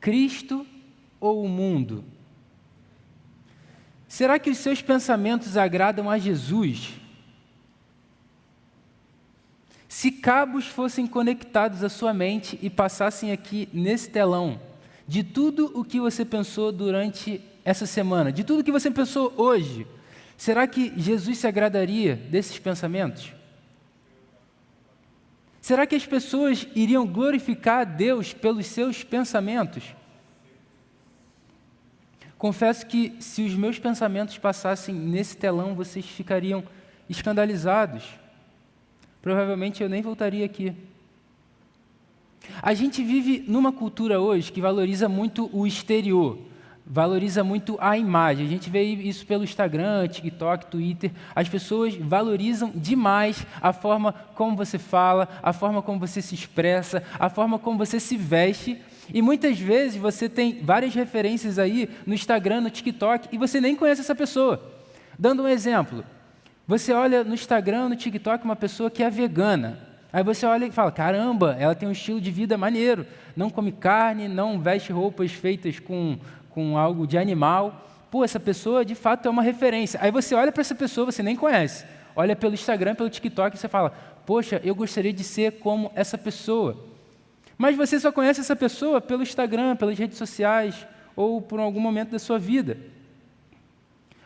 Cristo ou o mundo? Será que os seus pensamentos agradam a Jesus? Se cabos fossem conectados à sua mente e passassem aqui nesse telão, de tudo o que você pensou durante essa semana, de tudo que você pensou hoje, será que Jesus se agradaria desses pensamentos? Será que as pessoas iriam glorificar a Deus pelos seus pensamentos? Confesso que se os meus pensamentos passassem nesse telão, vocês ficariam escandalizados. Provavelmente eu nem voltaria aqui. A gente vive numa cultura hoje que valoriza muito o exterior, valoriza muito a imagem. A gente vê isso pelo Instagram, TikTok, Twitter. As pessoas valorizam demais a forma como você fala, a forma como você se expressa, a forma como você se veste. E muitas vezes você tem várias referências aí no Instagram, no TikTok, e você nem conhece essa pessoa. Dando um exemplo, você olha no Instagram, no TikTok, uma pessoa que é vegana. Aí você olha e fala, caramba, ela tem um estilo de vida maneiro, não come carne, não veste roupas feitas com algo de animal. Pô, essa pessoa de fato é uma referência. Aí você olha para essa pessoa, você nem conhece. Olha pelo Instagram, pelo TikTok, e você fala, poxa, eu gostaria de ser como essa pessoa. Mas você só conhece essa pessoa pelo Instagram, pelas redes sociais, ou por algum momento da sua vida.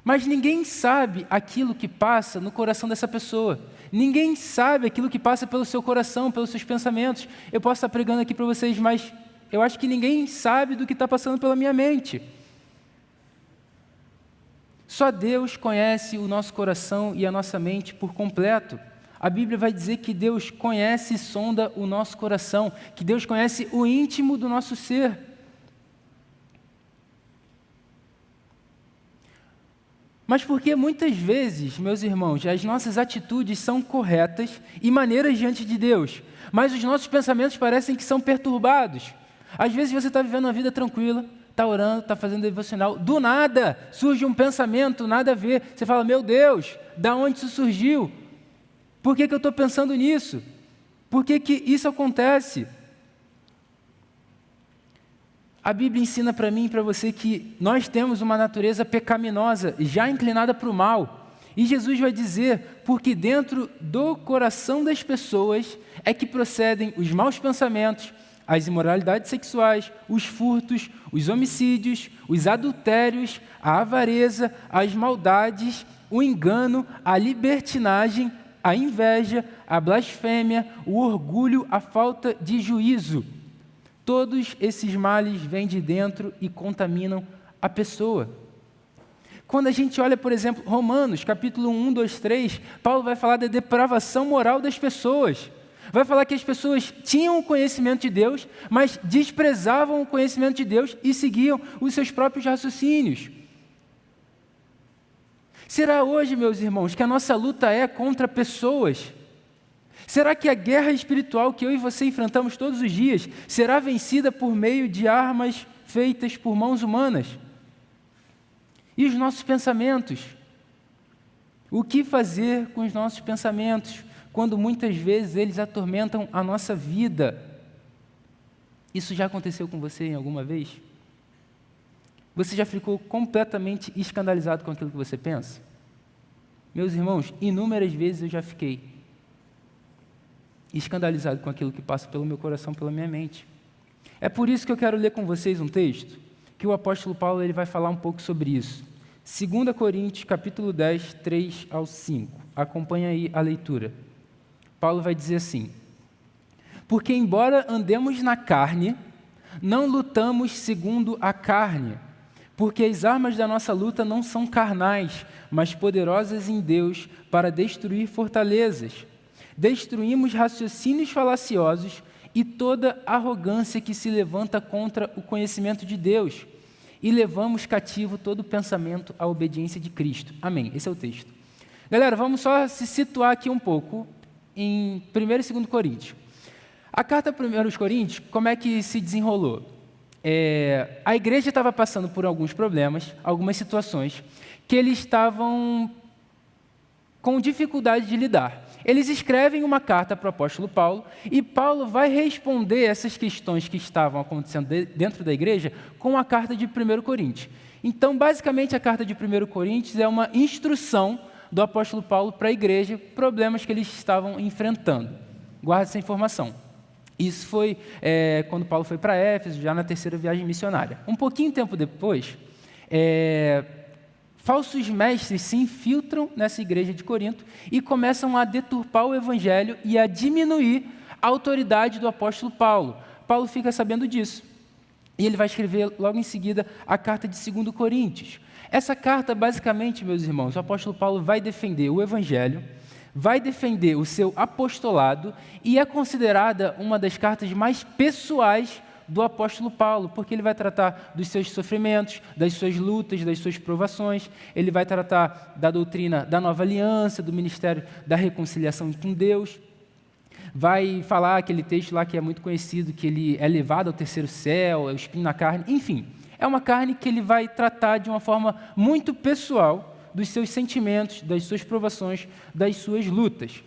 Mas ninguém sabe aquilo que passa no coração dessa pessoa. Ninguém sabe aquilo que passa pelo seu coração, pelos seus pensamentos. Eu posso estar pregando aqui para vocês, mas eu acho que ninguém sabe do que está passando pela minha mente. Só Deus conhece o nosso coração e a nossa mente por completo. A Bíblia vai dizer que Deus conhece e sonda o nosso coração, que Deus conhece o íntimo do nosso ser. Mas porque muitas vezes, meus irmãos, as nossas atitudes são corretas e maneiras diante de Deus, mas os nossos pensamentos parecem que são perturbados. Às vezes você está vivendo uma vida tranquila, está orando, está fazendo devocional, do nada surge um pensamento, nada a ver. Você fala, meu Deus, da onde isso surgiu? Por que eu estou pensando nisso? Por que isso acontece? A Bíblia ensina para mim e para você que nós temos uma natureza pecaminosa, já inclinada para o mal. E Jesus vai dizer, porque dentro do coração das pessoas é que procedem os maus pensamentos, as imoralidades sexuais, os furtos, os homicídios, os adultérios, a avareza, as maldades, o engano, a libertinagem, a inveja, a blasfêmia, o orgulho, a falta de juízo. Todos esses males vêm de dentro e contaminam a pessoa. Quando a gente olha, por exemplo, Romanos, capítulo 1, 2, 3, Paulo vai falar da depravação moral das pessoas. Vai falar que as pessoas tinham o conhecimento de Deus, mas desprezavam o conhecimento de Deus e seguiam os seus próprios raciocínios. Será hoje, meus irmãos, que a nossa luta é contra pessoas? Será que a guerra espiritual que eu e você enfrentamos todos os dias será vencida por meio de armas feitas por mãos humanas? E os nossos pensamentos? O que fazer com os nossos pensamentos quando muitas vezes eles atormentam a nossa vida? Isso já aconteceu com você em alguma vez? Você já ficou completamente escandalizado com aquilo que você pensa? Meus irmãos, inúmeras vezes eu já fiquei escandalizado com aquilo que passa pelo meu coração, pela minha mente. É por isso que eu quero ler com vocês um texto, que o apóstolo Paulo ele vai falar um pouco sobre isso. 2 Coríntios, capítulo 10, 3 ao 5. Acompanha aí a leitura. Paulo vai dizer assim, porque embora andemos na carne, não lutamos segundo a carne, porque as armas da nossa luta não são carnais, mas poderosas em Deus para destruir fortalezas. Destruímos raciocínios falaciosos e toda arrogância que se levanta contra o conhecimento de Deus e levamos cativo todo pensamento à obediência de Cristo. Amém. Esse é o texto. Galera, vamos só se situar aqui um pouco em 1 e 2 Coríntios. A carta 1 Coríntios, como é que se desenrolou? A igreja estava passando por alguns problemas, algumas situações, que eles estavam com dificuldade de lidar. Eles escrevem uma carta para o apóstolo Paulo e Paulo vai responder essas questões que estavam acontecendo dentro da igreja com a carta de 1 Coríntios. Então, basicamente, a carta de 1 Coríntios é uma instrução do apóstolo Paulo para a igreja, problemas que eles estavam enfrentando. Guarda essa informação. Isso foi quando Paulo foi para Éfeso, já na 3ª viagem missionária. Um pouquinho tempo depois, falsos mestres se infiltram nessa igreja de Corinto e começam a deturpar o evangelho e a diminuir a autoridade do apóstolo Paulo. Paulo fica sabendo disso. E ele vai escrever logo em seguida a carta de 2 Coríntios. Essa carta, basicamente, meus irmãos, o apóstolo Paulo vai defender o evangelho, vai defender o seu apostolado e é considerada uma das cartas mais pessoais do apóstolo Paulo, porque ele vai tratar dos seus sofrimentos, das suas lutas, das suas provações, ele vai tratar da doutrina da nova aliança, do ministério da reconciliação com Deus, vai falar aquele texto lá que é muito conhecido, que ele é levado ao 3º céu, é o espinho na carne, enfim, é uma carne que ele vai tratar de uma forma muito pessoal dos seus sentimentos, das suas provações, das suas lutas.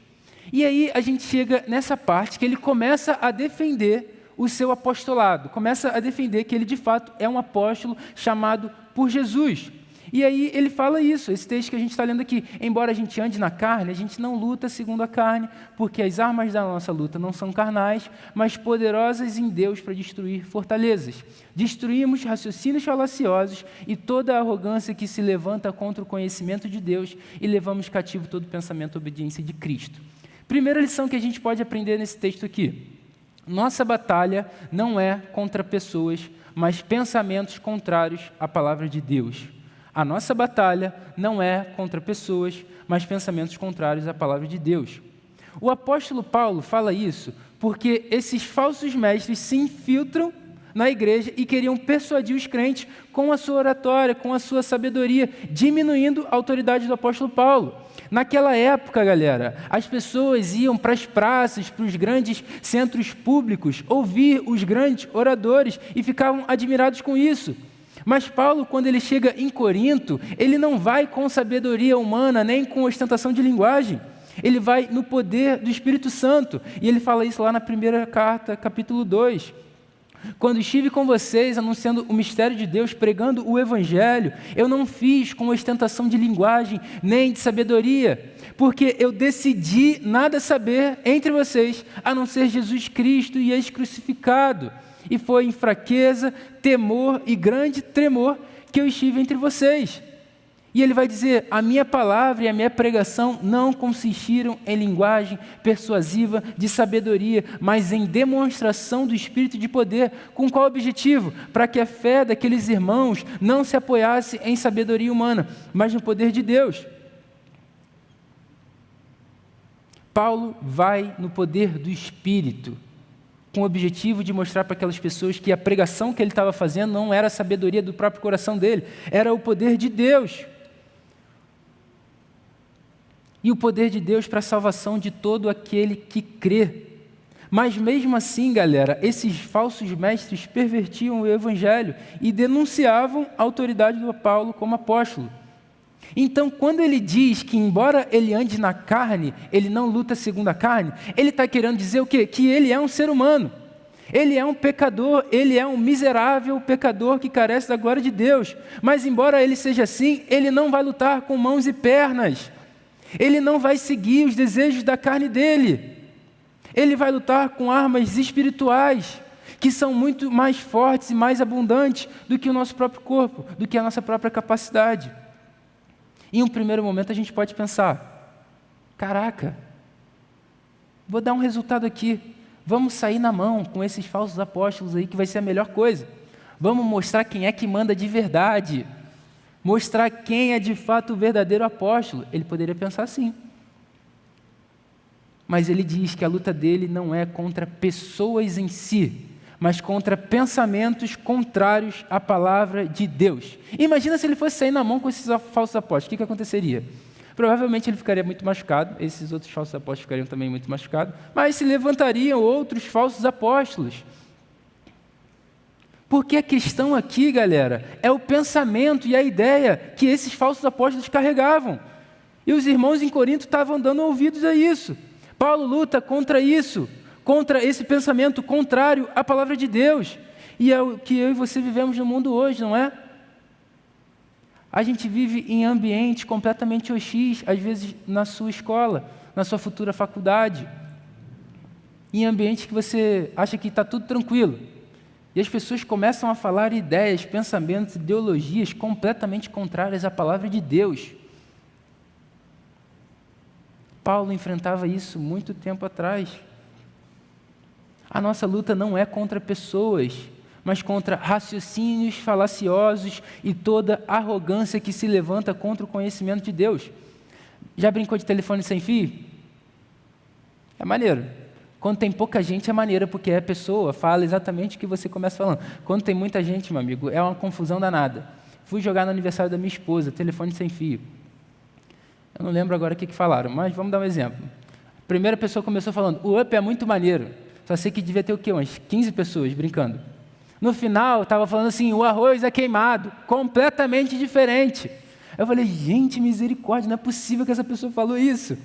E aí a gente chega nessa parte que ele começa a defender o seu apostolado, começa a defender que ele de fato é um apóstolo chamado por Jesus. E aí ele fala isso, esse texto que a gente está lendo aqui, embora a gente ande na carne, a gente não luta segundo a carne, porque as armas da nossa luta não são carnais, mas poderosas em Deus para destruir fortalezas. Destruímos raciocínios falaciosos e toda a arrogância que se levanta contra o conhecimento de Deus e levamos cativo todo pensamento à obediência de Cristo. Primeira lição que a gente pode aprender nesse texto aqui. Nossa batalha não é contra pessoas, mas pensamentos contrários à palavra de Deus. A nossa batalha não é contra pessoas, mas pensamentos contrários à palavra de Deus. O apóstolo Paulo fala isso porque esses falsos mestres se infiltram na igreja e queriam persuadir os crentes com a sua oratória, com a sua sabedoria, diminuindo a autoridade do apóstolo Paulo. Naquela época, galera, as pessoas iam para as praças, para os grandes centros públicos, ouvir os grandes oradores e ficavam admirados com isso. Mas Paulo, quando ele chega em Corinto, ele não vai com sabedoria humana, nem com ostentação de linguagem. Ele vai no poder do Espírito Santo. E ele fala isso lá na 1ª carta, capítulo 2. Quando estive com vocês, anunciando o mistério de Deus, pregando o Evangelho, eu não fiz com ostentação de linguagem, nem de sabedoria, porque eu decidi nada saber entre vocês, a não ser Jesus Cristo e este crucificado. E foi em fraqueza, temor e grande tremor que eu estive entre vocês. E ele vai dizer, a minha palavra e a minha pregação não consistiram em linguagem persuasiva de sabedoria, mas em demonstração do Espírito de poder. Com qual objetivo? Para que a fé daqueles irmãos não se apoiasse em sabedoria humana, mas no poder de Deus. Paulo vai no poder do Espírito, com o objetivo de mostrar para aquelas pessoas que a pregação que ele estava fazendo não era a sabedoria do próprio coração dele, era o poder de Deus. E o poder de Deus para a salvação de todo aquele que crê. Mas mesmo assim, galera, esses falsos mestres pervertiam o evangelho e denunciavam a autoridade do Paulo como apóstolo. Então, quando ele diz que, embora ele ande na carne, ele não luta segundo a carne, ele está querendo dizer o quê? Que ele é um ser humano, ele é um pecador, ele é um miserável pecador que carece da glória de Deus. Mas, embora ele seja assim, ele não vai lutar com mãos e pernas, ele não vai seguir os desejos da carne dele, ele vai lutar com armas espirituais, que são muito mais fortes e mais abundantes do que o nosso próprio corpo, do que a nossa própria capacidade. Em um primeiro momento a gente pode pensar, caraca, vou dar um resultado aqui, vamos sair na mão com esses falsos apóstolos aí que vai ser a melhor coisa. Vamos mostrar quem é que manda de verdade, mostrar quem é de fato o verdadeiro apóstolo. Ele poderia pensar assim. Mas ele diz que a luta dele não é contra pessoas em si, mas contra pensamentos contrários à palavra de Deus. Imagina se ele fosse sair na mão com esses falsos apóstolos, o que aconteceria? Provavelmente ele ficaria muito machucado, esses outros falsos apóstolos ficariam também muito machucados, mas se levantariam outros falsos apóstolos. Porque a questão aqui, galera, é o pensamento e a ideia que esses falsos apóstolos carregavam. E os irmãos em Corinto estavam dando ouvidos a isso. Paulo luta contra isso, contra esse pensamento contrário à palavra de Deus. E é o que eu e você vivemos no mundo hoje, não é? A gente vive em ambientes completamente hostis, às vezes na sua escola, na sua futura faculdade, em ambientes que você acha que está tudo tranquilo. E as pessoas começam a falar ideias, pensamentos, ideologias completamente contrárias à palavra de Deus. Paulo enfrentava isso muito tempo atrás. A nossa luta não é contra pessoas, mas contra raciocínios falaciosos e toda arrogância que se levanta contra o conhecimento de Deus. Já brincou de telefone sem fio? É maneiro. Quando tem pouca gente é maneiro, porque a pessoa fala exatamente o que você começa falando. Quando tem muita gente, meu amigo, é uma confusão danada. Fui jogar no aniversário da minha esposa, telefone sem fio. Eu não lembro agora o que falaram, mas vamos dar um exemplo. A primeira pessoa começou falando, o Up é muito maneiro. Só sei que devia ter o quê? Umas 15 pessoas brincando. No final, estava falando assim, o arroz é queimado, completamente diferente. Eu falei, gente, misericórdia, não é possível que essa pessoa falou isso.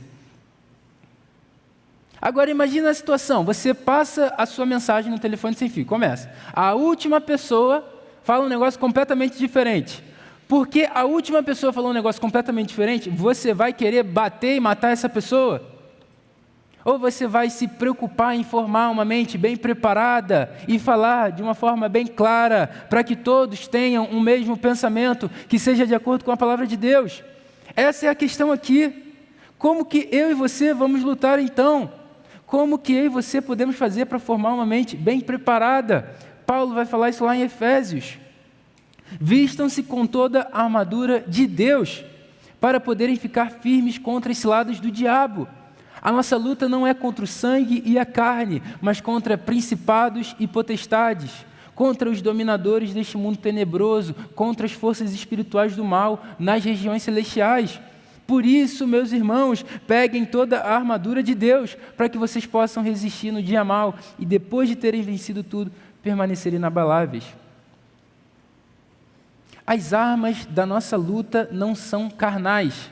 Agora imagina a situação, você passa a sua mensagem no telefone sem fio, começa. A última pessoa fala um negócio completamente diferente. Porque a última pessoa falou um negócio completamente diferente, você vai querer bater e matar essa pessoa? Ou você vai se preocupar em formar uma mente bem preparada e falar de uma forma bem clara, para que todos tenham o mesmo pensamento, que seja de acordo com a palavra de Deus? Essa é a questão aqui. Como que eu e você vamos lutar então? Como que eu e você podemos fazer para formar uma mente bem preparada? Paulo vai falar isso lá em Efésios. Vistam-se com toda a armadura de Deus, para poderem ficar firmes contra as ciladas do diabo. A nossa luta não é contra o sangue e a carne, mas contra principados e potestades, contra os dominadores deste mundo tenebroso, contra as forças espirituais do mal nas regiões celestiais. Por isso, meus irmãos, peguem toda a armadura de Deus, para que vocês possam resistir no dia mau e, depois de terem vencido tudo, permanecerem inabaláveis. As armas da nossa luta não são carnais,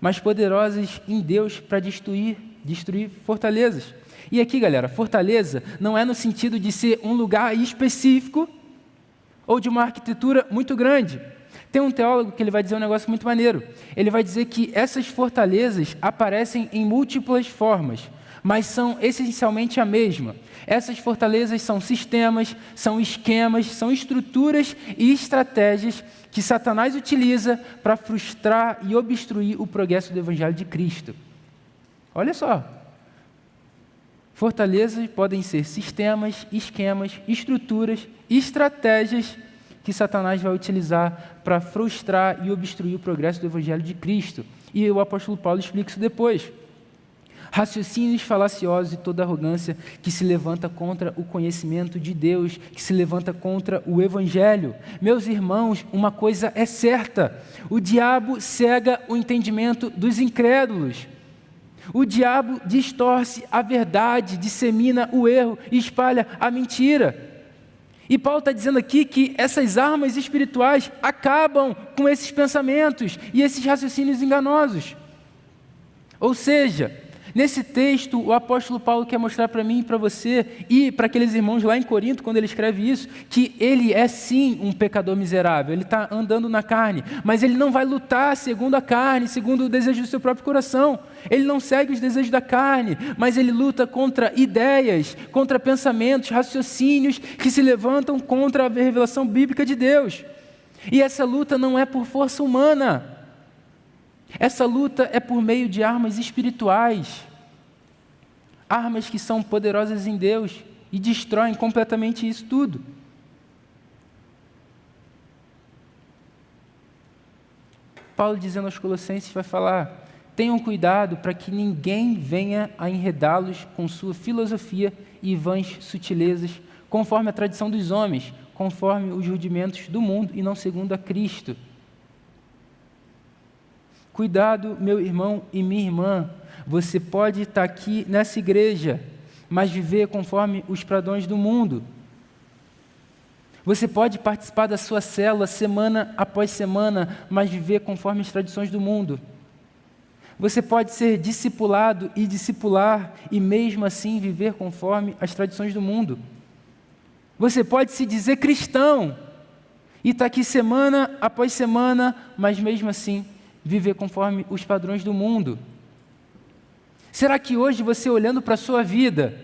mas poderosas em Deus para destruir fortalezas. E aqui, galera, fortaleza não é no sentido de ser um lugar específico ou de uma arquitetura muito grande. Tem um teólogo que ele vai dizer um negócio muito maneiro. Ele vai dizer que essas fortalezas aparecem em múltiplas formas, mas são essencialmente a mesma. Essas fortalezas são sistemas, são esquemas, são estruturas e estratégias que Satanás utiliza para frustrar e obstruir o progresso do Evangelho de Cristo. Olha só. Fortalezas podem ser sistemas, esquemas, estruturas, estratégias que Satanás vai utilizar para frustrar e obstruir o progresso do Evangelho de Cristo. E o apóstolo Paulo explica isso depois. Raciocínios falaciosos e toda arrogância que se levanta contra o conhecimento de Deus, que se levanta contra o Evangelho. Meus irmãos, uma coisa é certa: o diabo cega o entendimento dos incrédulos. O diabo distorce a verdade, dissemina o erro e espalha a mentira. E Paulo está dizendo aqui que essas armas espirituais acabam com esses pensamentos e esses raciocínios enganosos. Ou seja, nesse texto, o apóstolo Paulo quer mostrar para mim e para você, e para aqueles irmãos lá em Corinto, quando ele escreve isso, que ele é sim um pecador miserável, ele está andando na carne, mas ele não vai lutar segundo a carne, segundo o desejo do seu próprio coração. Ele não segue os desejos da carne, mas ele luta contra ideias, contra pensamentos, raciocínios que se levantam contra a revelação bíblica de Deus. E essa luta não é por força humana. Essa luta é por meio de armas espirituais, armas que são poderosas em Deus e destroem completamente isso tudo. Paulo, dizendo aos Colossenses, vai falar: tenham cuidado para que ninguém venha a enredá-los com sua filosofia e vãs sutilezas, conforme a tradição dos homens, conforme os rudimentos do mundo e não segundo a Cristo. Cuidado, meu irmão e minha irmã, você pode estar aqui nessa igreja, mas viver conforme os padrões do mundo. Você pode participar da sua célula semana após semana, mas viver conforme as tradições do mundo. Você pode ser discipulado e discipular e mesmo assim viver conforme as tradições do mundo. Você pode se dizer cristão e estar aqui semana após semana, mas mesmo assim viver conforme os padrões do mundo. Será que hoje você, olhando para a sua vida,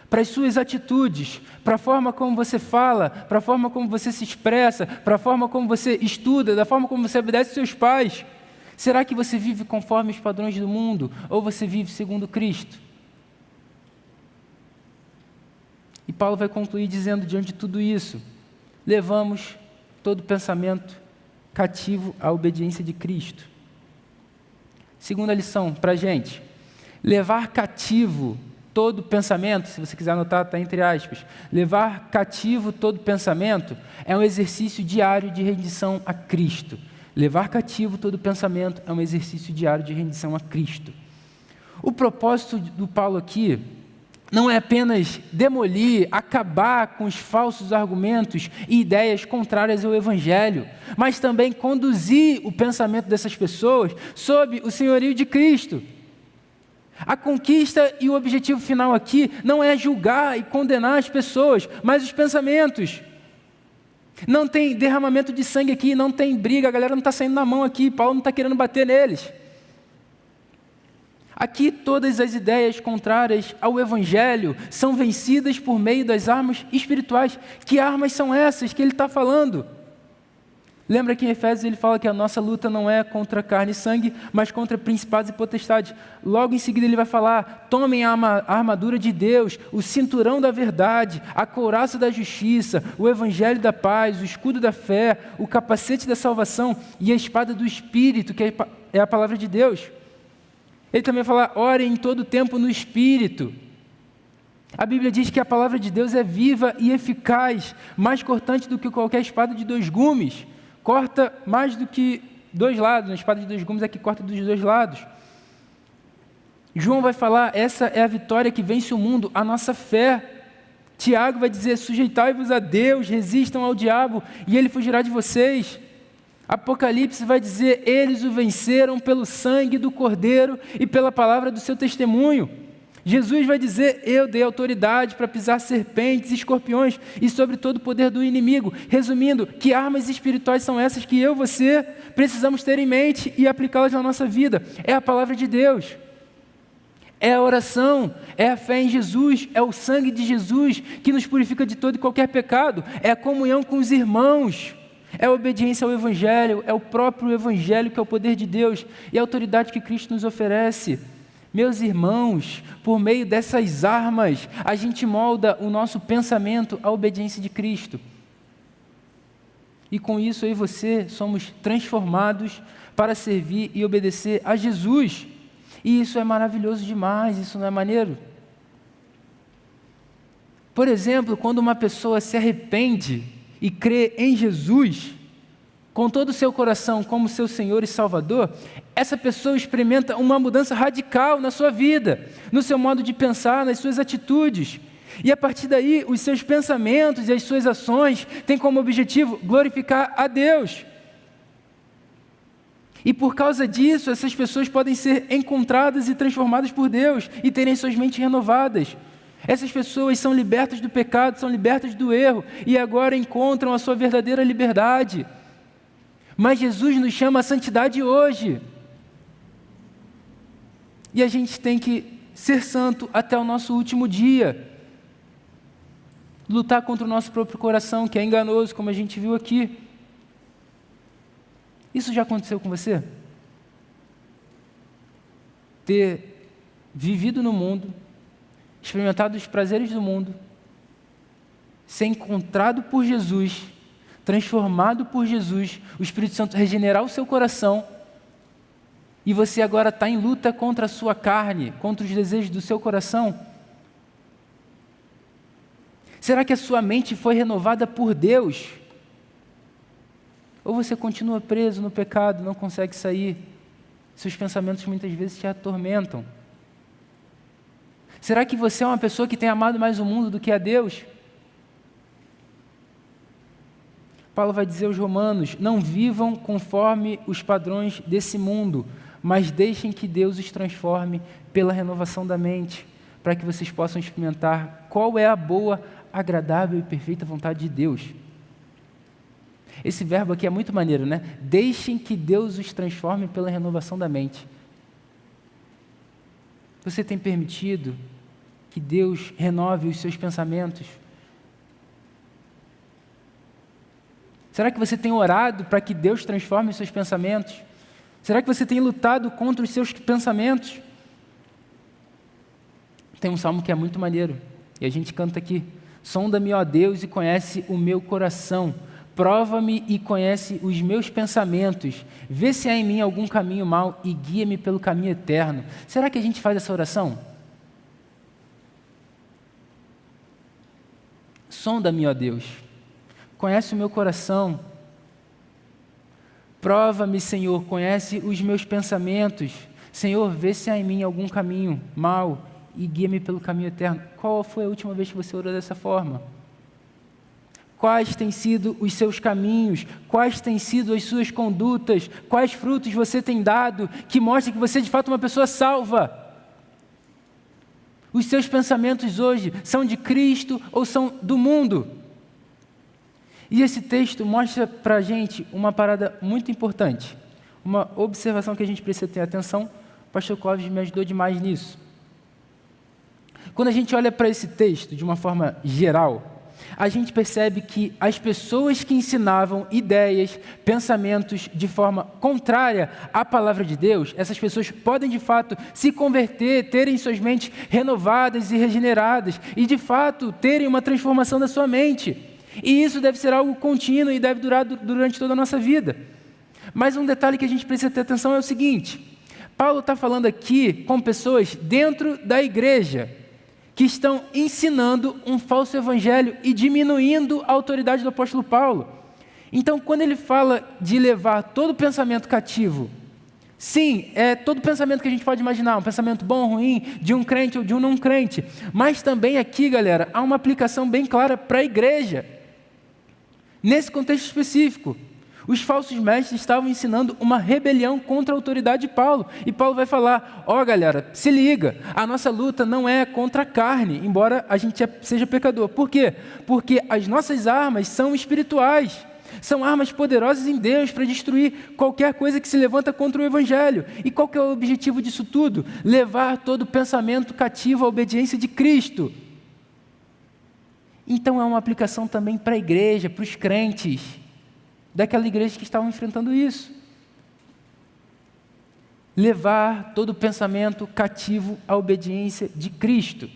para as suas atitudes, para a forma como você fala, para a forma como você se expressa, para a forma como você estuda, da forma como você obedece seus pais, será que você vive conforme os padrões do mundo ou você vive segundo Cristo? E Paulo vai concluir dizendo, diante de tudo isso, levamos todo pensamento cativo à obediência de Cristo. Segunda lição para a gente, levar cativo todo pensamento, se você quiser anotar, está entre aspas, levar cativo todo pensamento é um exercício diário de rendição a Cristo. Levar cativo todo pensamento é um exercício diário de rendição a Cristo. O propósito do Paulo aqui não é apenas demolir, acabar com os falsos argumentos e ideias contrárias ao Evangelho, mas também conduzir o pensamento dessas pessoas sob o senhorio de Cristo. A conquista e o objetivo final aqui não é julgar e condenar as pessoas, mas os pensamentos. Não tem derramamento de sangue aqui, não tem briga, a galera não está saindo na mão aqui, Paulo não está querendo bater neles. Aqui todas as ideias contrárias ao Evangelho são vencidas por meio das armas espirituais. Que armas são essas que ele está falando? Lembra que em Efésios ele fala que a nossa luta não é contra carne e sangue, mas contra principados e potestades. Logo em seguida ele vai falar, tomem a armadura de Deus, o cinturão da verdade, a couraça da justiça, o evangelho da paz, o escudo da fé, o capacete da salvação e a espada do Espírito, que é a palavra de Deus. Ele também fala, orem em todo tempo no Espírito. A Bíblia diz que a palavra de Deus é viva e eficaz, mais cortante do que qualquer espada de 2 gumes. Corta mais do que 2 lados, a espada de 2 gumes é que corta dos 2 lados. João vai falar, essa é a vitória que vence o mundo, a nossa fé. Tiago vai dizer, sujeitai-vos a Deus, resistam ao diabo e ele fugirá de vocês. Apocalipse vai dizer, eles o venceram pelo sangue do Cordeiro e pela palavra do seu testemunho. Jesus vai dizer, eu dei autoridade para pisar serpentes e escorpiões e sobre todo o poder do inimigo. Resumindo, que armas espirituais são essas que eu e você precisamos ter em mente e aplicá-las na nossa vida? É a palavra de Deus, é a oração, é a fé em Jesus, é o sangue de Jesus que nos purifica de todo e qualquer pecado, é a comunhão com os irmãos, é a obediência ao Evangelho, é o próprio Evangelho que é o poder de Deus e a autoridade que Cristo nos oferece. Meus irmãos, por meio dessas armas, a gente molda o nosso pensamento à obediência de Cristo. E com isso eu e você somos transformados para servir e obedecer a Jesus. E isso é maravilhoso demais, isso não é maneiro? Por exemplo, quando uma pessoa se arrepende e crê em Jesus, com todo o seu coração como seu Senhor e Salvador, essa pessoa experimenta uma mudança radical na sua vida, no seu modo de pensar, nas suas atitudes. E a partir daí, os seus pensamentos e as suas ações têm como objetivo glorificar a Deus. E por causa disso, essas pessoas podem ser encontradas e transformadas por Deus e terem suas mentes renovadas. Essas pessoas são libertas do pecado, são libertas do erro e agora encontram a sua verdadeira liberdade. Mas Jesus nos chama à santidade hoje. E a gente tem que ser santo até o nosso último dia. Lutar contra o nosso próprio coração, que é enganoso, como a gente viu aqui. Isso já aconteceu com você? Ter vivido no mundo, experimentado os prazeres do mundo, ser encontrado por Jesus, transformado por Jesus, o Espírito Santo regenerar o seu coração, e você agora está em luta contra a sua carne, contra os desejos do seu coração? Será que a sua mente foi renovada por Deus? Ou você continua preso no pecado, não consegue sair? Seus pensamentos muitas vezes te atormentam. Será que você é uma pessoa que tem amado mais o mundo do que a Deus? Paulo vai dizer aos romanos, não vivam conforme os padrões desse mundo, mas deixem que Deus os transforme pela renovação da mente, para que vocês possam experimentar qual é a boa, agradável e perfeita vontade de Deus. Esse verbo aqui é muito maneiro, né? Deixem que Deus os transforme pela renovação da mente. Você tem permitido que Deus renove os seus pensamentos? Será que você tem orado para que Deus transforme os seus pensamentos? Será que você tem lutado contra os seus pensamentos? Tem um salmo que é muito maneiro, e a gente canta aqui: sonda-me, ó Deus, e conhece o meu coração. Prova-me e conhece os meus pensamentos. Vê se há em mim algum caminho mau e guia-me pelo caminho eterno. Será que a gente faz essa oração? Sonda-me, ó Deus. Conhece o meu coração. Prova-me, Senhor, conhece os meus pensamentos. Senhor, vê se há em mim algum caminho mau e guia-me pelo caminho eterno. Qual foi a última vez que você orou dessa forma? Quais têm sido os seus caminhos? Quais têm sido as suas condutas? Quais frutos você tem dado que mostram que você é de fato uma pessoa salva? Os seus pensamentos hoje são de Cristo ou são do mundo? E esse texto mostra para a gente uma parada muito importante, uma observação que a gente precisa ter atenção. O pastor Clóvis me ajudou demais nisso. Quando a gente olha para esse texto de uma forma geral, a gente percebe que as pessoas que ensinavam ideias, pensamentos de forma contrária à palavra de Deus, essas pessoas podem de fato se converter, terem suas mentes renovadas e regeneradas e de fato terem uma transformação da sua mente. E isso deve ser algo contínuo e deve durar durante toda a nossa vida. Mas um detalhe que a gente precisa ter atenção é o seguinte: Paulo está falando aqui com pessoas dentro da igreja que estão ensinando um falso evangelho e diminuindo a autoridade do apóstolo Paulo. Então, quando ele fala de levar todo pensamento cativo, sim, é todo pensamento que a gente pode imaginar, um pensamento bom ou ruim, de um crente ou de um não crente, mas também aqui, galera, há uma aplicação bem clara para a igreja. Nesse contexto específico, os falsos mestres estavam ensinando uma rebelião contra a autoridade de Paulo. E Paulo vai falar: ó galera, se liga, a nossa luta não é contra a carne, embora a gente seja pecador. Por quê? Porque as nossas armas são espirituais. São armas poderosas em Deus para destruir qualquer coisa que se levanta contra o Evangelho. E qual que é o objetivo disso tudo? Levar todo pensamento cativo à obediência de Cristo. Então é uma aplicação também para a igreja, para os crentes daquela igreja que estavam enfrentando isso. Levar todo pensamento cativo à obediência de Cristo.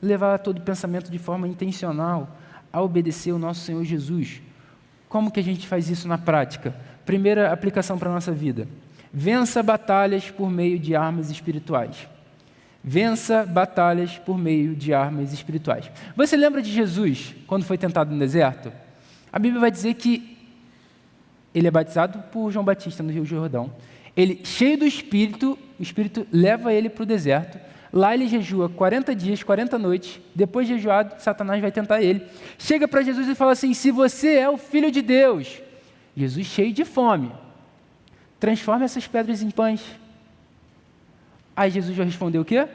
Levar todo pensamento de forma intencional a obedecer o nosso Senhor Jesus. Como que a gente faz isso na prática? Primeira aplicação para a nossa vida: vença batalhas por meio de armas espirituais. Vença batalhas por meio de armas espirituais. Você lembra de Jesus, quando foi tentado no deserto? A Bíblia vai dizer que ele é batizado por João Batista no Rio Jordão. Ele, cheio do Espírito, o Espírito leva ele para o deserto. Lá ele jejua 40 dias, 40 noites. Depois de jejuado, Satanás vai tentar ele. Chega para Jesus e fala assim: se você é o Filho de Deus. Jesus, cheio de fome, transforma essas pedras em pães. Aí Jesus vai responder o quê?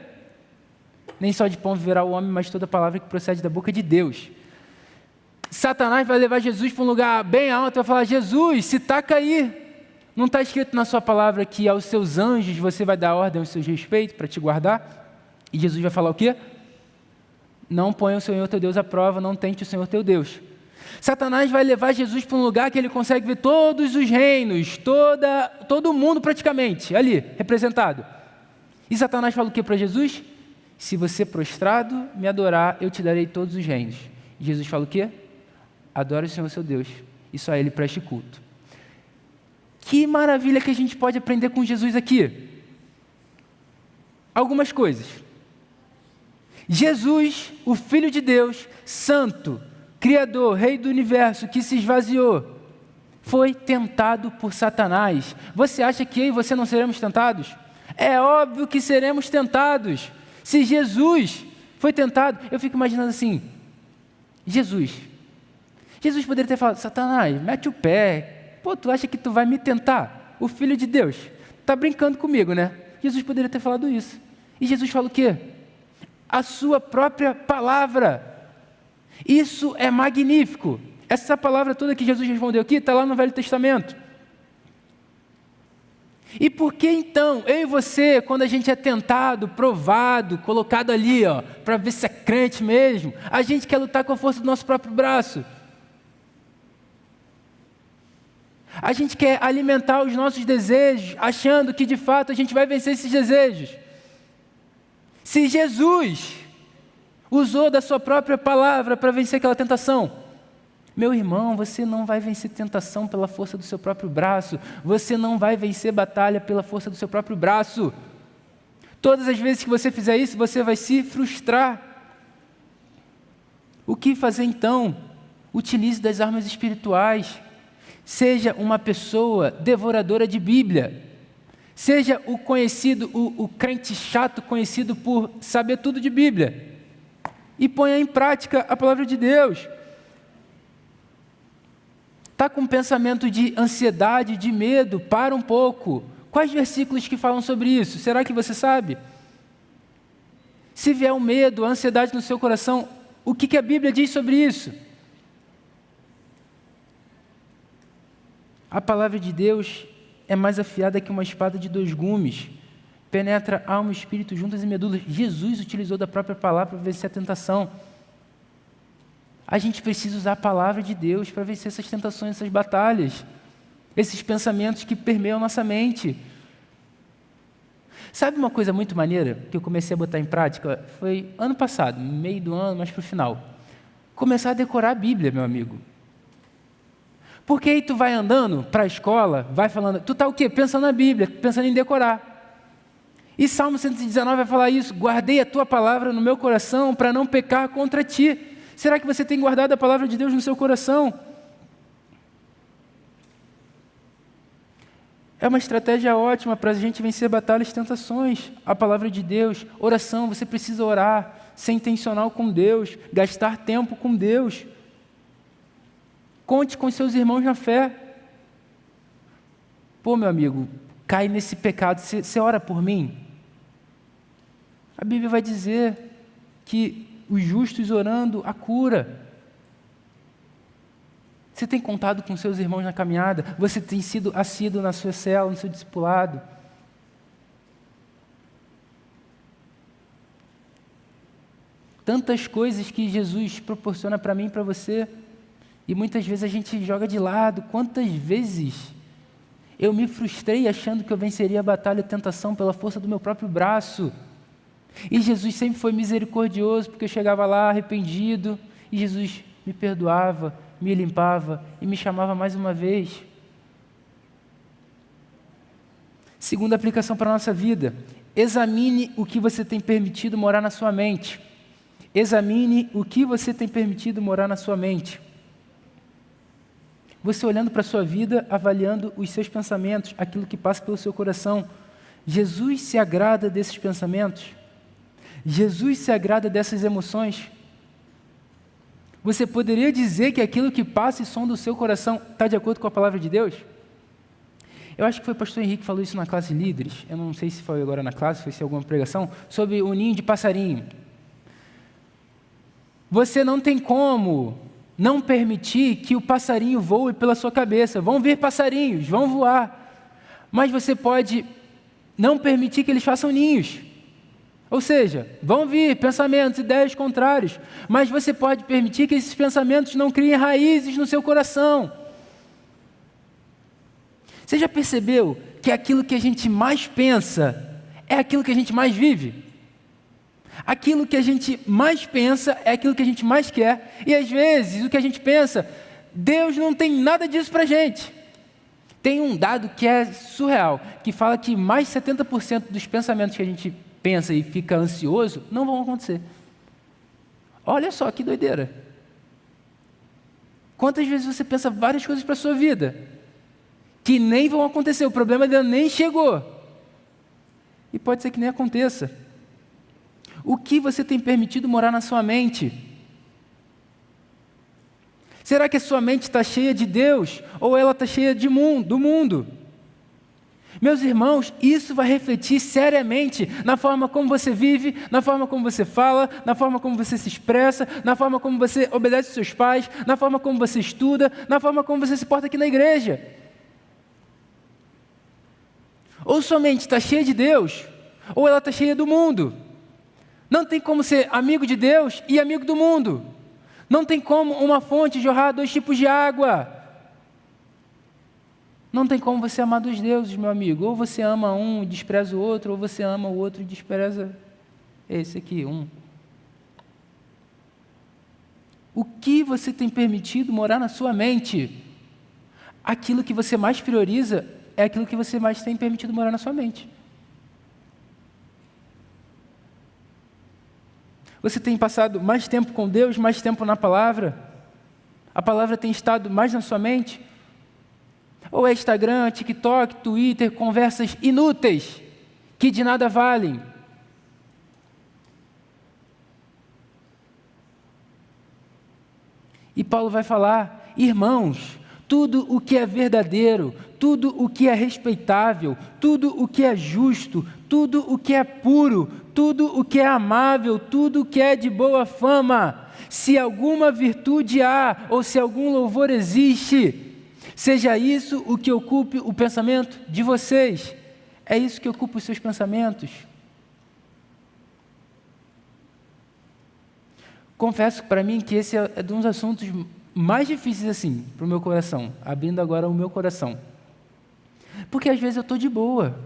Nem só de pão viverá o homem, mas toda palavra que procede da boca de Deus. Satanás vai levar Jesus para um lugar bem alto e vai falar: Jesus, se taca aí. Não está escrito na sua palavra que aos seus anjos você vai dar ordem aos seus respeitos para te guardar? E Jesus vai falar o quê? Não ponha o Senhor teu Deus à prova, não tente o Senhor teu Deus. Satanás vai levar Jesus para um lugar que ele consegue ver todos os reinos, todo mundo praticamente ali representado. E Satanás fala o que para Jesus? Se você prostrado me adorar, eu te darei todos os reinos. E Jesus fala o quê? Adore o Senhor seu Deus, e só a Ele preste culto. Que maravilha que a gente pode aprender com Jesus aqui. Algumas coisas. Jesus, o Filho de Deus, santo, Criador, Rei do Universo, que se esvaziou, foi tentado por Satanás. Você acha que eu e você não seremos tentados? É óbvio que seremos tentados. Se Jesus foi tentado, eu fico imaginando assim: Jesus poderia ter falado: Satanás, mete o pé, pô, tu acha que tu vai me tentar? O Filho de Deus está brincando comigo, né? Jesus poderia ter falado isso. E Jesus fala o quê? A sua própria palavra. Isso é magnífico. Essa palavra toda que Jesus respondeu aqui está lá no Velho Testamento. E por que então, eu e você, quando a gente é tentado, provado, colocado ali, para ver se é crente mesmo, a gente quer lutar com a força do nosso próprio braço? A gente quer alimentar os nossos desejos, achando que de fato a gente vai vencer esses desejos. Se Jesus usou da sua própria palavra para vencer aquela tentação, meu irmão, você não vai vencer tentação pela força do seu próprio braço. Você não vai vencer batalha pela força do seu próprio braço. Todas as vezes que você fizer isso, você vai se frustrar. O que fazer então? Utilize das armas espirituais. Seja uma pessoa devoradora de Bíblia. Seja o conhecido, o crente chato conhecido por saber tudo de Bíblia. E ponha em prática a palavra de Deus. Está com um pensamento de ansiedade, de medo? Para um pouco. Quais versículos que falam sobre isso? Será que você sabe? Se vier o medo, a ansiedade no seu coração, o que a Bíblia diz sobre isso? A palavra de Deus é mais afiada que uma espada de 2 gumes. Penetra alma e espírito, juntas e medulas. Jesus utilizou da própria palavra para vencer a tentação. A gente precisa usar a palavra de Deus para vencer essas tentações, essas batalhas, esses pensamentos que permeiam nossa mente. Sabe uma coisa muito maneira que eu comecei a botar em prática? Foi ano passado, meio do ano, mais para o final. Começar a decorar a Bíblia, meu amigo. Porque aí tu vai andando para a escola, vai falando, tu está o quê? Pensando na Bíblia, pensando em decorar. E Salmo 119 vai falar isso, guardei a tua palavra no meu coração para não pecar contra ti. Será que você tem guardado a palavra de Deus no seu coração? É uma estratégia ótima para a gente vencer batalhas e tentações. A palavra de Deus, oração, você precisa orar, ser intencional com Deus, gastar tempo com Deus. Conte com seus irmãos na fé. Pô, meu amigo, cai nesse pecado, você ora por mim? A Bíblia vai dizer que os justos orando a cura. Você tem contado com seus irmãos na caminhada? Você tem sido assíduo na sua célula, no seu discipulado? Tantas coisas que Jesus proporciona para mim e para você, e muitas vezes a gente joga de lado. Quantas vezes eu me frustrei achando que eu venceria a batalha e a tentação pela força do meu próprio braço? E Jesus sempre foi misericordioso, porque eu chegava lá arrependido, e Jesus me perdoava, me limpava e me chamava mais uma vez. Segunda aplicação para a nossa vida: examine o que você tem permitido morar na sua mente. Examine o que você tem permitido morar na sua mente. Você olhando para a sua vida, avaliando os seus pensamentos, aquilo que passa pelo seu coração. Jesus se agrada desses pensamentos? Jesus se agrada dessas emoções? Você poderia dizer que aquilo que passa e sonda o seu coração está de acordo com a palavra de Deus? Eu acho que foi o pastor Henrique que falou isso na classe líderes, eu não sei se foi agora na classe, foi se alguma pregação, sobre o ninho de passarinho. Você não tem como não permitir que o passarinho voe pela sua cabeça. Vão vir passarinhos, vão voar. Mas você pode não permitir que eles façam ninhos. Ou seja, vão vir pensamentos, ideias contrárias, mas você pode permitir que esses pensamentos não criem raízes no seu coração. Você já percebeu que aquilo que a gente mais pensa é aquilo que a gente mais vive? Aquilo que a gente mais pensa é aquilo que a gente mais quer, e às vezes o que a gente pensa, Deus não tem nada disso para a gente. Tem um dado que é surreal, que fala que mais de 70% dos pensamentos que a gente pensa e fica ansioso, não vão acontecer. Olha só que doideira. Quantas vezes você pensa várias coisas para a sua vida, que nem vão acontecer, o problema ainda nem chegou. E pode ser que nem aconteça. O que você tem permitido morar na sua mente? Será que a sua mente está cheia de Deus ou ela está cheia do mundo? Meus irmãos, isso vai refletir seriamente na forma como você vive, na forma como você fala, na forma como você se expressa, na forma como você obedece aos seus pais, na forma como você estuda, na forma como você se porta aqui na igreja. Ou sua mente está cheia de Deus, ou ela está cheia do mundo. Não tem como ser amigo de Deus e amigo do mundo. Não tem como uma fonte jorrar 2 tipos de água. Não tem como você amar 2 deuses, meu amigo. Ou você ama um e despreza o outro, ou você ama o outro e despreza esse aqui, um. O que você tem permitido morar na sua mente? Aquilo que você mais prioriza é aquilo que você mais tem permitido morar na sua mente. Você tem passado mais tempo com Deus, mais tempo na palavra? A palavra tem estado mais na sua mente? Ou é Instagram, TikTok, Twitter, conversas inúteis, que de nada valem? E Paulo vai falar, irmãos, tudo o que é verdadeiro, tudo o que é respeitável, tudo o que é justo, tudo o que é puro, tudo o que é amável, tudo o que é de boa fama, se alguma virtude há ou se algum louvor existe, seja isso o que ocupe o pensamento de vocês. É isso que ocupa os seus pensamentos? Confesso para mim que esse é um dos assuntos mais difíceis assim, para o meu coração, abrindo agora o meu coração. Porque às vezes eu estou de boa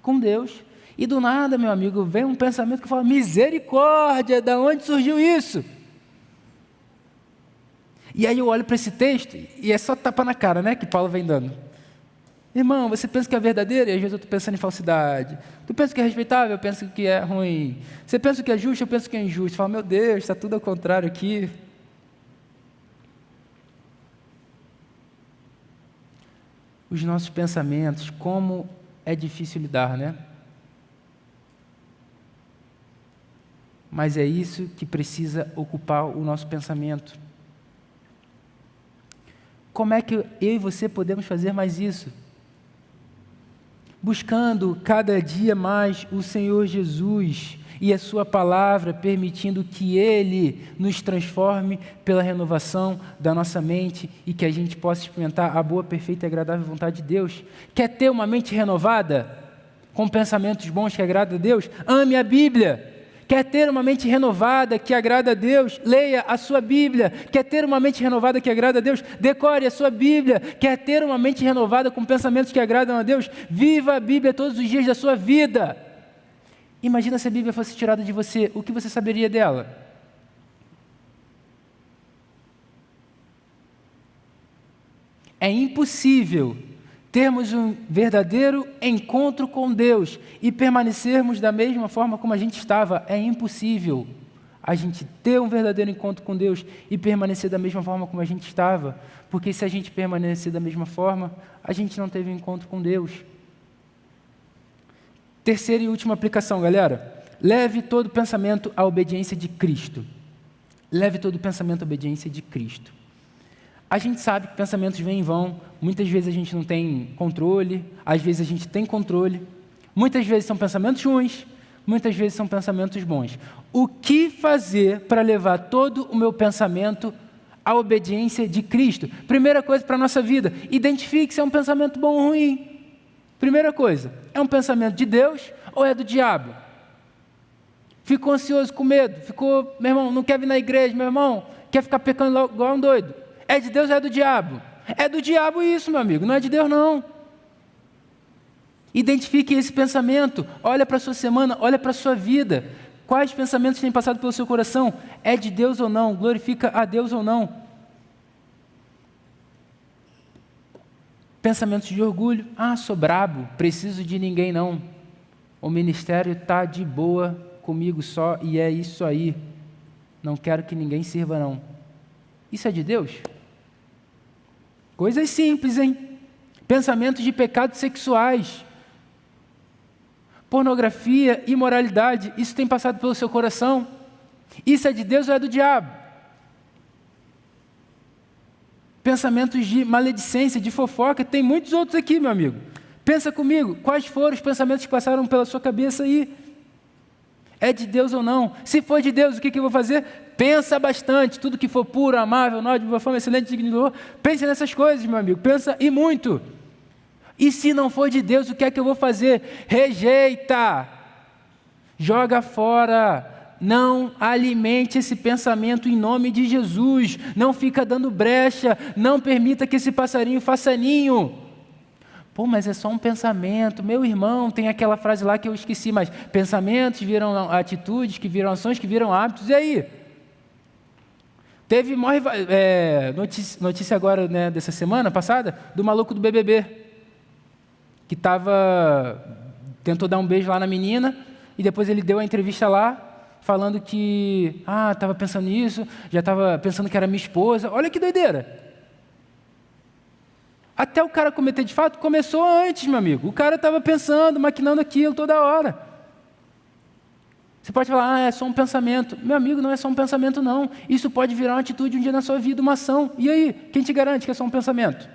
com Deus, e do nada, meu amigo, vem um pensamento que fala, misericórdia, da onde surgiu isso? E aí eu olho para esse texto, e é só tapa na cara, né, que Paulo vem dando. Irmão, você pensa que é verdadeiro? E às vezes eu estou pensando em falsidade. Tu pensa que é respeitável? Eu penso que é ruim. Você pensa que é justo? Eu penso que é injusto. Fala, meu Deus, está tudo ao contrário aqui. Os nossos pensamentos, como é difícil lidar, né? Mas é isso que precisa ocupar o nosso pensamento. Como é que eu e você podemos fazer mais isso? Buscando cada dia mais o Senhor Jesus e a sua palavra, permitindo que Ele nos transforme pela renovação da nossa mente e que a gente possa experimentar a boa, perfeita e agradável vontade de Deus. Quer ter uma mente renovada? Com pensamentos bons que agradam a Deus? Ame a Bíblia. Quer ter uma mente renovada que agrada a Deus? Leia a sua Bíblia. Quer ter uma mente renovada que agrada a Deus? Decore a sua Bíblia. Quer ter uma mente renovada com pensamentos que agradam a Deus? Viva a Bíblia todos os dias da sua vida. Imagina se a Bíblia fosse tirada de você, o que você saberia dela? É impossível termos um verdadeiro encontro com Deus e permanecermos da mesma forma como a gente estava. É impossível a gente ter um verdadeiro encontro com Deus e permanecer da mesma forma como a gente estava, porque se a gente permanecer da mesma forma, a gente não teve um encontro com Deus. Terceira e última aplicação, galera. Leve todo pensamento à obediência de Cristo. Leve todo pensamento à obediência de Cristo. A gente sabe que pensamentos vêm e vão, muitas vezes a gente não tem controle, às vezes a gente tem controle, muitas vezes são pensamentos ruins, muitas vezes são pensamentos bons. O que fazer para levar todo o meu pensamento à obediência de Cristo? Primeira coisa para a nossa vida, identifique se é um pensamento bom ou ruim. Primeira coisa, é um pensamento de Deus ou é do diabo? Ficou ansioso com medo, meu irmão, não quer vir na igreja, meu irmão, quer ficar pecando igual um doido. É de Deus ou é do diabo? É do diabo isso, meu amigo, não é de Deus não. Identifique esse pensamento, olha para a sua semana, olha para a sua vida. Quais pensamentos têm passado pelo seu coração? É de Deus ou não? Glorifica a Deus ou não? Pensamentos de orgulho. Ah, sou brabo, preciso de ninguém não. O ministério está de boa comigo só e é isso aí. Não quero que ninguém sirva não. Isso é de Deus? Coisas simples, hein? Pensamentos de pecados sexuais, pornografia, imoralidade, isso tem passado pelo seu coração? Isso é de Deus ou é do diabo? pensamentos de maledicência, de fofoca. Tem muitos outros aqui, meu amigo. Pensa comigo, quais foram os pensamentos que passaram pela sua cabeça aí? É de Deus ou não? Se for de Deus, o que eu vou fazer? Pensa bastante, tudo que for puro, amável, nobre, de boa fama, excelente, digno de louvor. Pense nessas coisas, meu amigo, pensa e muito. E se não for de Deus, o que é que eu vou fazer? Rejeita, joga fora. Não alimente esse pensamento em nome de Jesus. Não fica dando brecha. Não permita que esse passarinho faça ninho. Pô, mas é só um pensamento. Meu irmão, tem aquela frase lá que eu esqueci, mas pensamentos viram atitudes, que viram ações, que viram hábitos. E aí? Teve notícia agora, né, dessa semana passada, do maluco do BBB, que tentou dar um beijo lá na menina, e depois ele deu a entrevista lá, falando que, estava pensando nisso, já estava pensando que era minha esposa. Olha que doideira. Até o cara cometer de fato, começou antes, meu amigo. O cara estava pensando, maquinando aquilo toda hora. Você pode falar, é só um pensamento. Meu amigo, não é só um pensamento, não. Isso pode virar uma atitude um dia na sua vida, uma ação. E aí, quem te garante que é só um pensamento?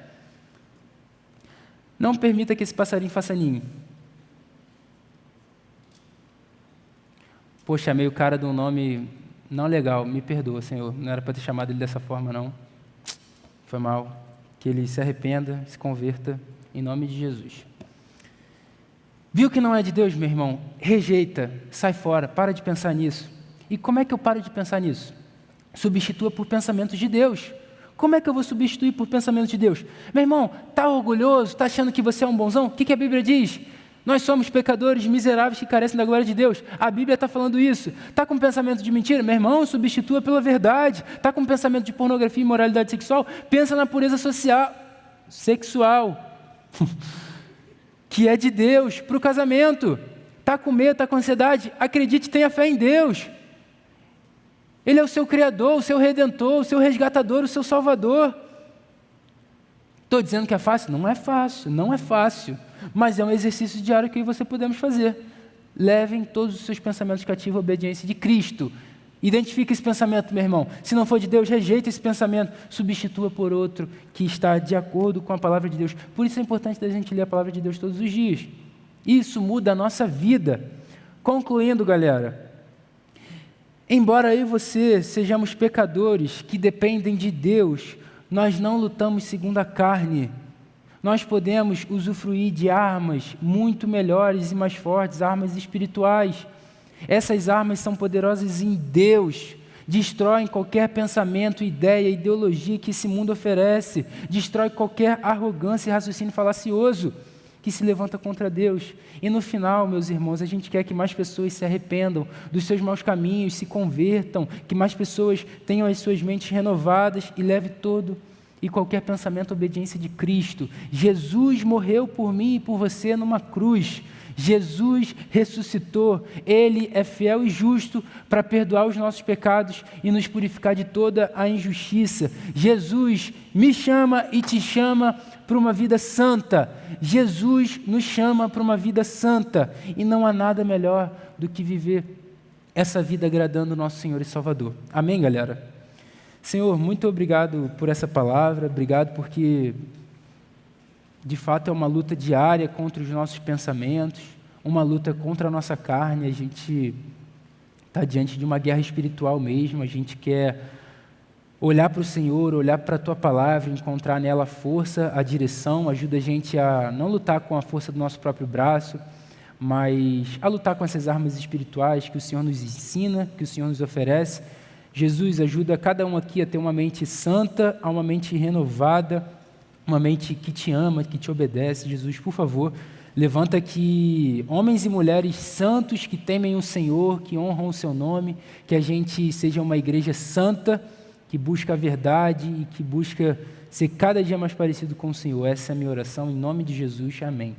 Não permita que esse passarinho faça ninho. Pô, chamei o cara de um nome não legal, me perdoa, Senhor, não era para ter chamado ele dessa forma, não. Foi mal. Que ele se arrependa, se converta, em nome de Jesus. Viu que não é de Deus, meu irmão? Rejeita, sai fora, para de pensar nisso. E como é que eu paro de pensar nisso? Substitua por pensamentos de Deus. Como é que eu vou substituir por pensamentos de Deus? Meu irmão, está orgulhoso, está achando que você é um bonzão? O que a Bíblia diz? Nós somos pecadores miseráveis que carecem da glória de Deus. A Bíblia está falando isso. Está com pensamento de mentira? Meu irmão, substitua pela verdade. Está com pensamento de pornografia e imoralidade sexual? Pensa na pureza sexual, que é de Deus, para o casamento. Está com medo, está com ansiedade? Acredite, tenha fé em Deus. Ele é o seu Criador, o seu Redentor, o seu Resgatador, o seu Salvador. Estou dizendo que é fácil? Não é fácil, não é fácil. Mas é um exercício diário que você podemos fazer. Levem todos os seus pensamentos cativos à obediência de Cristo. Identifique esse pensamento, meu irmão. Se não for de Deus, rejeita esse pensamento. Substitua por outro que está de acordo com a palavra de Deus. Por isso é importante a gente ler a palavra de Deus todos os dias. Isso muda a nossa vida. Concluindo, galera. Embora eu e você sejamos pecadores que dependem de Deus, nós não lutamos segundo a carne. Nós podemos usufruir de armas muito melhores e mais fortes, armas espirituais. Essas armas são poderosas em Deus, destroem qualquer pensamento, ideia, ideologia que esse mundo oferece, destrói qualquer arrogância e raciocínio falacioso que se levanta contra Deus. E no final, meus irmãos, a gente quer que mais pessoas se arrependam dos seus maus caminhos, se convertam, que mais pessoas tenham as suas mentes renovadas e leve todo e qualquer pensamento à obediência de Cristo. Jesus morreu por mim e por você numa cruz. Jesus ressuscitou. Ele é fiel e justo para perdoar os nossos pecados e nos purificar de toda a injustiça. Jesus me chama e te chama para uma vida santa. Jesus nos chama para uma vida santa. E não há nada melhor do que viver essa vida agradando o nosso Senhor e Salvador. Amém, galera? Senhor, muito obrigado por essa palavra, obrigado porque, de fato, é uma luta diária contra os nossos pensamentos, uma luta contra a nossa carne, a gente está diante de uma guerra espiritual mesmo, a gente quer olhar para o Senhor, olhar para a Tua palavra, encontrar nela a força, a direção, ajuda a gente a não lutar com a força do nosso próprio braço, mas a lutar com essas armas espirituais que o Senhor nos ensina, que o Senhor nos oferece. Jesus, ajuda cada um aqui a ter uma mente santa, a uma mente renovada, uma mente que te ama, que te obedece. Jesus, por favor, levanta aqui homens e mulheres santos que temem o Senhor, que honram o seu nome, que a gente seja uma igreja santa, que busca a verdade e que busca ser cada dia mais parecido com o Senhor. Essa é a minha oração, em nome de Jesus. Amém.